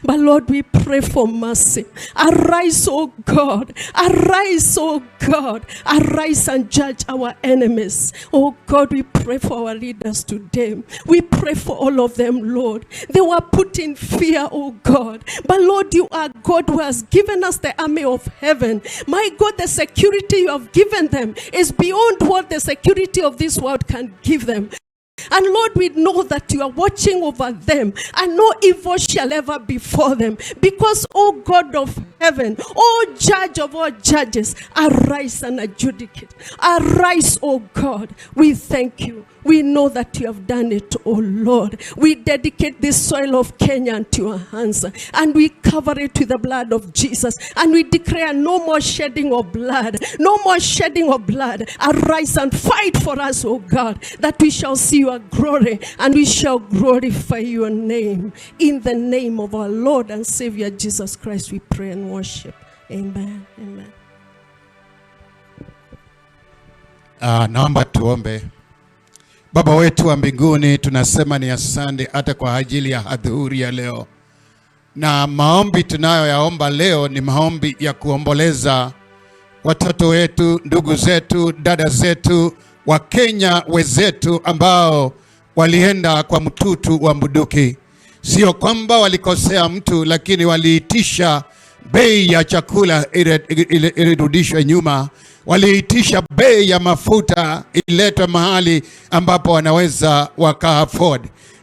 But Lord, we pray for mercy. Arise, O God. Arise, O God. Arise and judge our enemies. Oh God, we pray for our leaders today. We pray for all of them, Lord. They were put in fear, oh God. But Lord, you are God who has given us the army of heaven. My God, the security you have given them is beyond what the security of this world can give them. And Lord, we know that you are watching over them, and no evil shall ever befall them. Because, oh God of heaven, oh Judge of all judges, arise and adjudicate. Arise, oh God. We thank you. We know that you have done it, oh Lord. We dedicate this soil of Kenya into your hands, and we cover it with the blood of Jesus. And we declare no more shedding of blood. No more shedding of blood. Arise and fight for us, oh God, that we shall see your glory and we shall glorify your name. In the name of our Lord and Savior Jesus Christ, we pray and worship. Amen. Amen. Naomba tuombe. Baba wetu wa mbinguni, tunasema ni asante hata kwa ajili ya adhuhuri ya leo. Na maombi tunayoyaomba leo ni maombi ya kuomboleza watoto wetu, ndugu zetu, dada zetu, wa Kenya wezetu ambao walienda kwa mtutu wa bunduki. Sio kwamba walikosea mtu, lakini waliitisha bei ya chakula irudishwe nyuma. Waliitisha bei ya mafuta iletwe mahali ambapo wanaweza waka-afford.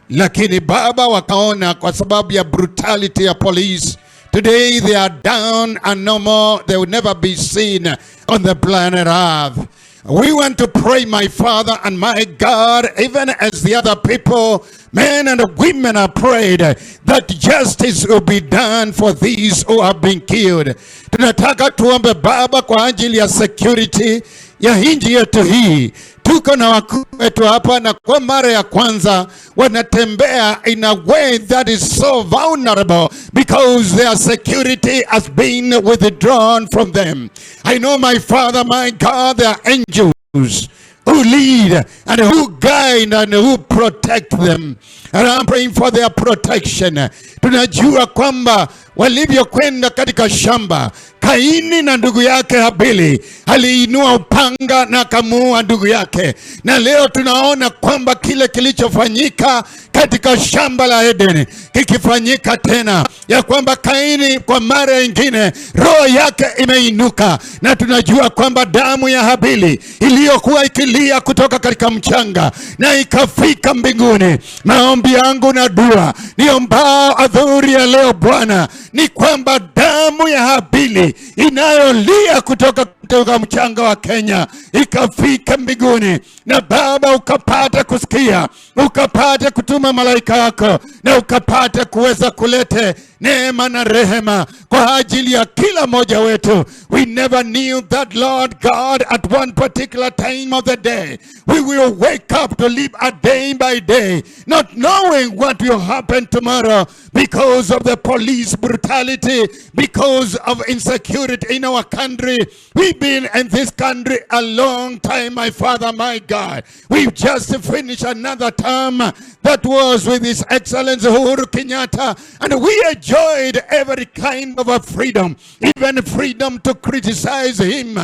Lakini Baba wakaona kwa sababu ya brutality ya police, today they are down and no more, they will never be seen on the planet Earth. We want to pray, my Father and my God, even as the other people, men and women have prayed, that justice will be done for these who have been killed. Tunataka tuombe Baba kwa ajili ya security ya nchi yetu hii. Tuko na wakuu wetu hapa, na kwa mara ya kwanza wanatembea in a way that is so vulnerable because their security has been withdrawn from them. I know, my Father, my God, there are angels who lead and who guide and who protect them. And I'm praying for their protection. Tunajua kwamba walivyokwenda katika shamba, Kaini na ndugu yake Habili aliinua upanga na akamuua ndugu yake. Na leo tunaona kwamba kile kilichofanyika katika shamba la Edeni kikifanyika tena, ya kwamba Kaini kwa mara nyingine roho yake imeinuka, na tunajua kwamba damu ya Habili iliyokuwa ikilia kutoka katika mchanga na ikafika mbinguni. Maombi yangu na dua niombao adhuhuri ya leo Bwana ni kwamba damu ya Habili inayolia kutoka mchanga wa Kenya ikafika mbinguni, na Baba ukapata kusikia, ukapata kutuma malaika yako, na ukapata kuweza kulete neema na rehema kwa ajili ya kila mmoja wetu. We never knew that, Lord God, at one particular time of the day we will wake up to live a day by day, not knowing what will happen tomorrow because of the police brutality, because of insecurity in our country. We've been in this country a long time, my Father, my God. We've just finished another term that was with His Excellency Uhuru Kenyatta, and we enjoyed every kind of a freedom, even freedom to criticize him.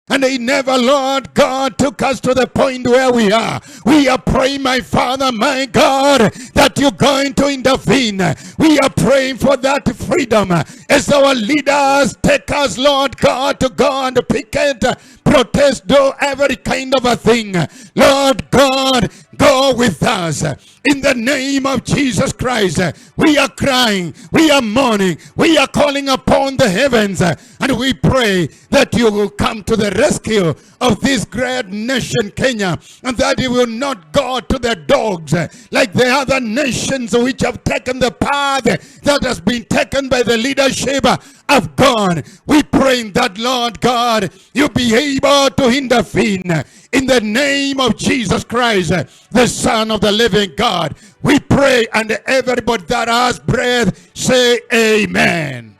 And He never, Lord God, took us to the point where we are. We are praying, my Father, my God, that you're going to intervene. We are praying for that freedom as our leaders take us, Lord God, to go and picket, protest, do every kind of a thing. Lord God, go with us. In the name of Jesus Christ, we are crying, we are mourning, we are calling upon the heavens, and we pray that you will come to the rescue of this great nation, Kenya, and that you will not go to the dogs like the other nations which have taken the path that has been taken by the leadership of God. We pray that, Lord God, you be able to intervene. In the name of Jesus Christ, the Son of the living God, we pray, and everybody that has breath say amen.